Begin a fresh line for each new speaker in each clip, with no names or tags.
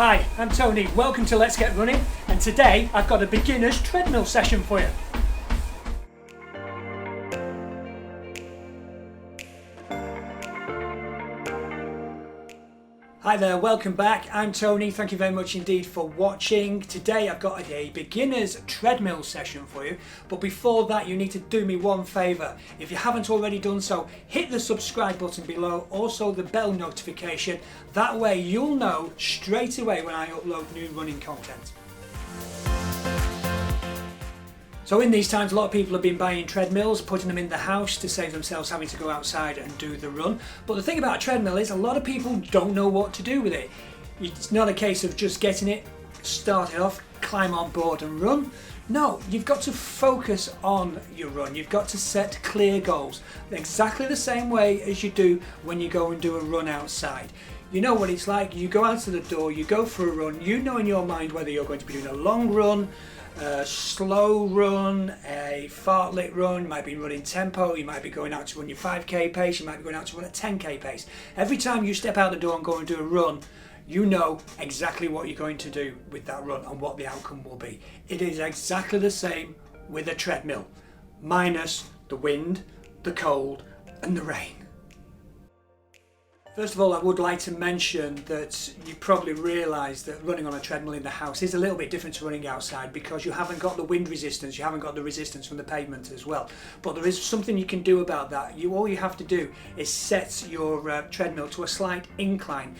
Hi, I'm Tony. Welcome to Let's Get Running, and today I've got a beginner's treadmill session for you. Hi there, welcome back. I'm Tony. Thank you very much indeed for watching. Today I've got a beginner's treadmill session for you, but before that you need to do me one favour. If you haven't already done so, hit the subscribe button below, also the bell notification. That way you'll know straight away when I upload new running content. So in these times, a lot of people have been buying treadmills, putting them in the house to save themselves having to go outside and do the run. But the thing about a treadmill is a lot of people don't know what to do with it. It's not a case of just getting it, start it off, climb on board and run. No, you've got to focus on your run. You've got to set clear goals, exactly the same way as you do when you go and do a run outside. You know what it's like, you go out to the door, you go for a run, you know in your mind whether you're going to be doing a long run, a slow run, a fartlek run. You might be running tempo, you might be going out to run your 5k pace, you might be going out to run a 10k pace. Every time you step out the door and go and do a run, you know exactly what you're going to do with that run and what the outcome will be. It is exactly the same with a treadmill, minus the wind, the cold and the rain. First of all, I would like to mention that you probably realise that running on a treadmill in the house is a little bit different to running outside because you haven't got the wind resistance, you haven't got the resistance from the pavement as well. But there is something you can do about that. All you have to do is set your treadmill to a slight incline.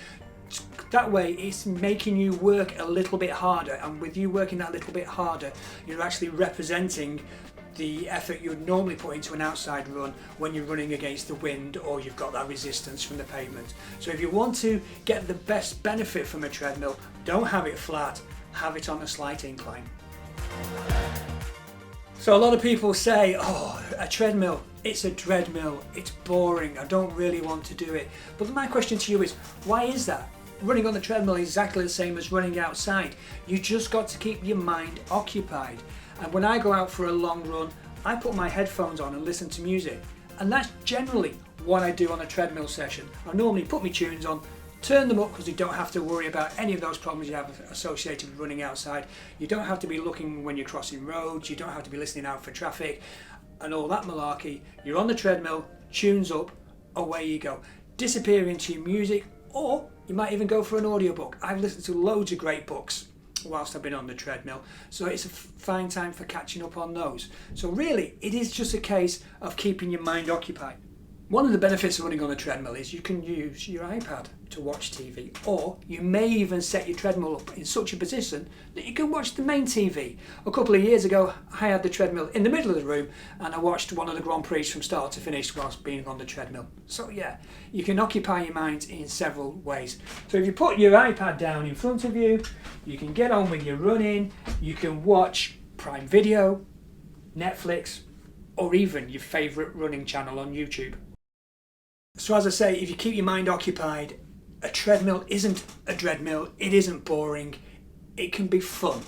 That way it's making you work a little bit harder, and with you working that little bit harder, you're actually representing the effort you would normally put into an outside run when you're running against the wind or you've got that resistance from the pavement. So if you want to get the best benefit from a treadmill, don't have it flat, have it on a slight incline. So a lot of people say, oh, a treadmill, it's a treadmill, it's boring, I don't really want to do it. But my question to you is, why is that? Running on the treadmill is exactly the same as running outside. You just got to keep your mind occupied. And when I go out for a long run, I put my headphones on and listen to music. And that's generally what I do on a treadmill session. I normally put my tunes on, turn them up because you don't have to worry about any of those problems you have associated with running outside. You don't have to be looking when you're crossing roads, you don't have to be listening out for traffic and all that malarkey. You're on the treadmill, tunes up, away you go. Disappear into your music, or you might even go for an audiobook. I've listened to loads of great books whilst I've been on the treadmill, so it's a fine time for catching up on those. So really, it is just a case of keeping your mind occupied. One of the benefits of running on a treadmill is you can use your iPad to watch TV, or you may even set your treadmill up in such a position that you can watch the main TV. A couple of years ago, I had the treadmill in the middle of the room and I watched one of the Grand Prix from start to finish whilst being on the treadmill. So yeah, you can occupy your mind in several ways. So if you put your iPad down in front of you, you can get on with your running, you can watch Prime Video, Netflix, or even your favourite running channel on YouTube. So as I say, if you keep your mind occupied, a treadmill isn't a treadmill, it isn't boring, it can be fun.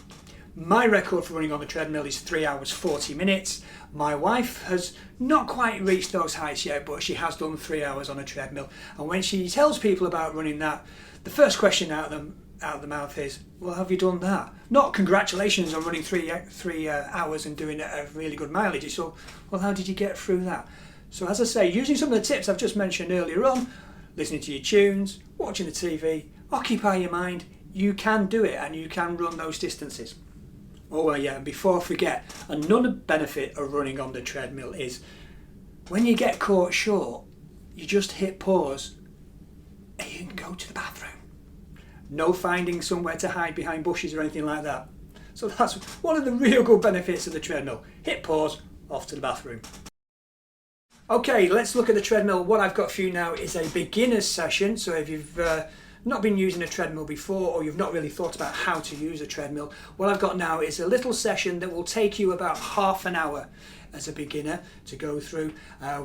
My record for running on the treadmill is 3 hours 40 minutes. My wife has not quite reached those heights yet, but she has done 3 hours on a treadmill. And when she tells people about running that, the first question out of the mouth is, well, have you done that? Not congratulations on running three hours and doing a really good mileage. It's all, well, how did you get through that? So as I say, using some of the tips I've just mentioned earlier on, listening to your tunes, watching the TV, occupy your mind, you can do it and you can run those distances. Oh well, yeah, and before I forget, another benefit of running on the treadmill is when you get caught short, you just hit pause and you can go to the bathroom. No finding somewhere to hide behind bushes or anything like that. So that's one of the real good benefits of the treadmill. Hit pause, off to the bathroom. Okay, let's look at the treadmill. What I've got for you now is a beginner's session. So if you've not been using a treadmill before, or you've not really thought about how to use a treadmill, what I've got now is a little session that will take you about half an hour as a beginner to go through.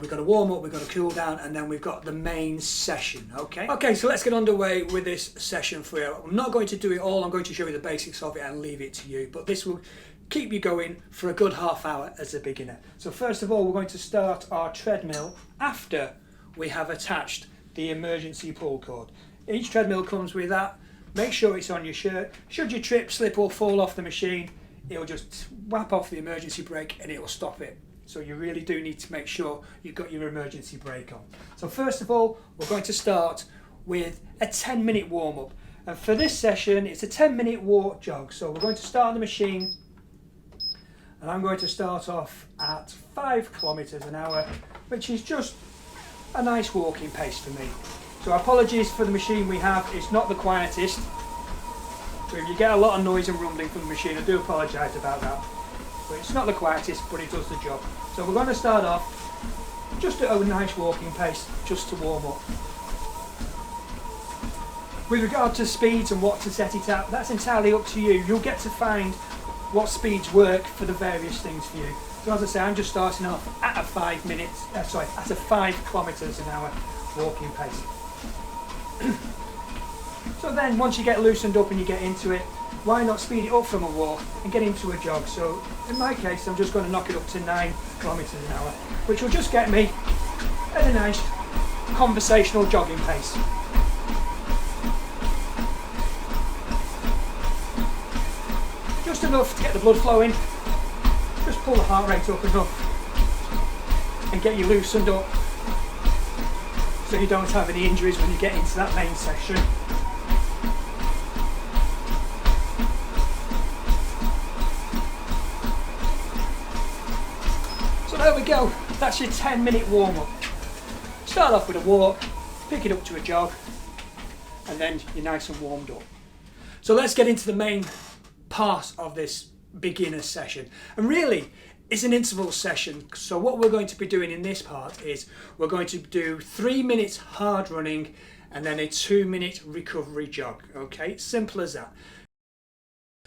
We've got a warm up, we've got a cool down, and then we've got the main session. Okay, so let's get underway with this session for you. I'm not going to do it all, I'm going to show you the basics of it and leave it to you, but this will keep you going for a good half hour as a beginner. So first of all, we're going to start our treadmill after we have attached the emergency pull cord. Each treadmill comes with that make sure it's on your shirt. Should you trip, slip or fall off the machine, it'll just whap off the emergency brake and it will stop it. So you really do need to make sure you've got your emergency brake on. So first of all, we're going to start with a 10-minute warm-up. And for this session, it's a 10-minute walk jog. So we're going to start the machine, and I'm going to start off at 5 kilometers an hour, which is just a nice walking pace for me. So apologies for the machine we have, it's not the quietest. So if you get a lot of noise and rumbling from the machine, I do apologise about that. But it's not the quietest, but it does the job. So we're going to start off just at a nice walking pace, just to warm up. With regard to speeds and what to set it at, that's entirely up to you. You'll get to find what speeds work for the various things for you. So as I say, I'm just starting off at a 5 kilometers an hour walking pace. So then once you get loosened up and you get into it, why not speed it up from a walk and get into a jog? So in my case, I'm just going to knock it up to 9 kilometers an hour, which will just get me at a nice conversational jogging pace. Just enough to get the blood flowing, just pull the heart rate up enough and get you loosened up so you don't have any injuries when you get into that main section. So there we go, that's your 10-minute warm-up. Start off with a walk, pick it up to a jog, and then you're nice and warmed up. So let's get into the main part of this beginner session, and really it's an interval session. So what we're going to be doing in this part is we're going to do 3 minutes hard running and then a 2-minute recovery jog. Okay, simple as that.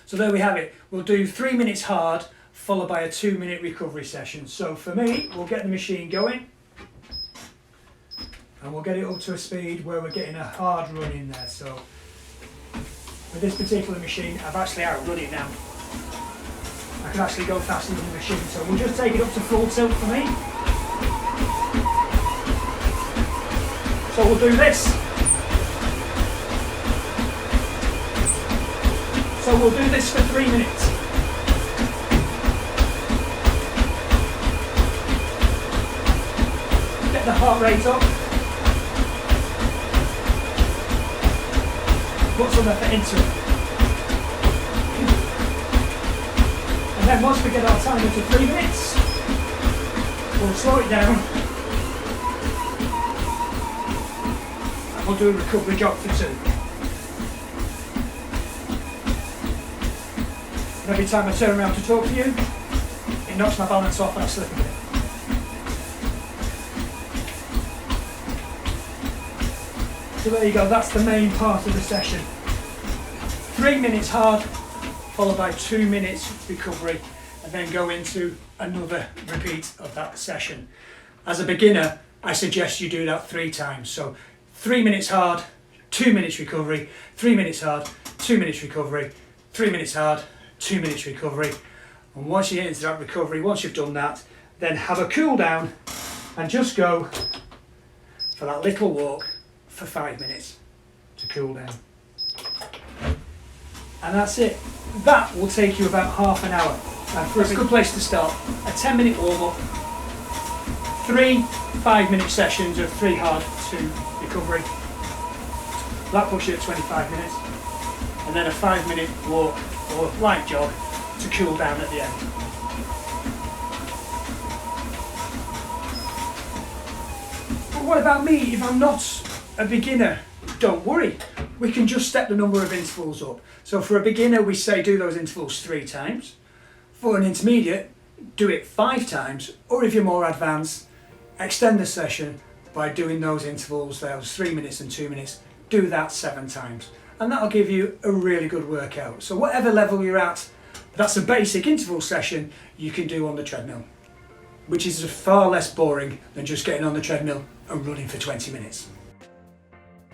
So there we have it. We'll do 3 minutes hard followed by a 2-minute recovery session. So for me, we'll get the machine going and we'll get it up to a speed where we're getting a hard run in there. So with this particular machine, I've actually outrun it now. I can actually go faster than the machine, so we'll just take it up to full tilt for me. So we'll do this. So we'll do this for 3 minutes. Get the heart rate up. Put some effort into it. And then once we get our timer to 3 minutes, we'll slow it down and we'll do a recovery jog for 2. And every time I turn around to talk to you, it knocks my balance off and I slip a bit. So there you go, that's the main part of the session. 3 minutes hard, followed by 2 minutes recovery, and then go into another repeat of that session. As a beginner, I suggest you do that 3 times. So 3 minutes hard, 2 minutes recovery, 3 minutes hard, 2 minutes recovery, 3 minutes hard, 2 minutes recovery. And once you get into that recovery, once you've done that, then have a cool down and just go for that little walk for 5 minutes to cool down. And that's it. That will take you about half an hour. That's a good place to start. A 10-minute warm-up, 3 5-minute sessions of 3 hard, 2 recovery. That puts you at 25 minutes. And then a 5-minute walk or light jog to cool down at the end. But what about me? If I'm not a beginner, don't worry. We can just step the number of intervals up. So for a beginner, we say do those intervals 3 times. For an intermediate, do it 5 times. Or if you're more advanced, extend the session by doing those intervals, those 3 minutes and 2 minutes. Do that 7 times. And that'll give you a really good workout. So whatever level you're at, that's a basic interval session you can do on the treadmill, which is far less boring than just getting on the treadmill and running for 20 minutes.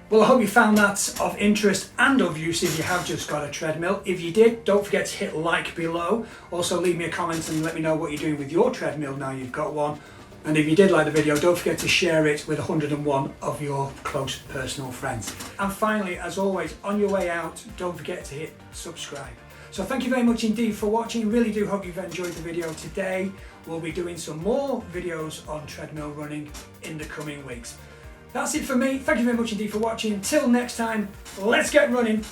Well, I hope you found that of interest and of use if you have just got a treadmill. If you did, don't forget to hit like below. Also leave me a comment and let me know what you're doing with your treadmill now you've got one. And if you did like the video, don't forget to share it with 101 of your close personal friends. And finally, as always, on your way out, don't forget to hit subscribe. So thank you very much indeed for watching. Really do hope you've enjoyed the video today. We'll be doing some more videos on treadmill running in the coming weeks. That's it for me. Thank you very much indeed for watching. Until next time, let's get running.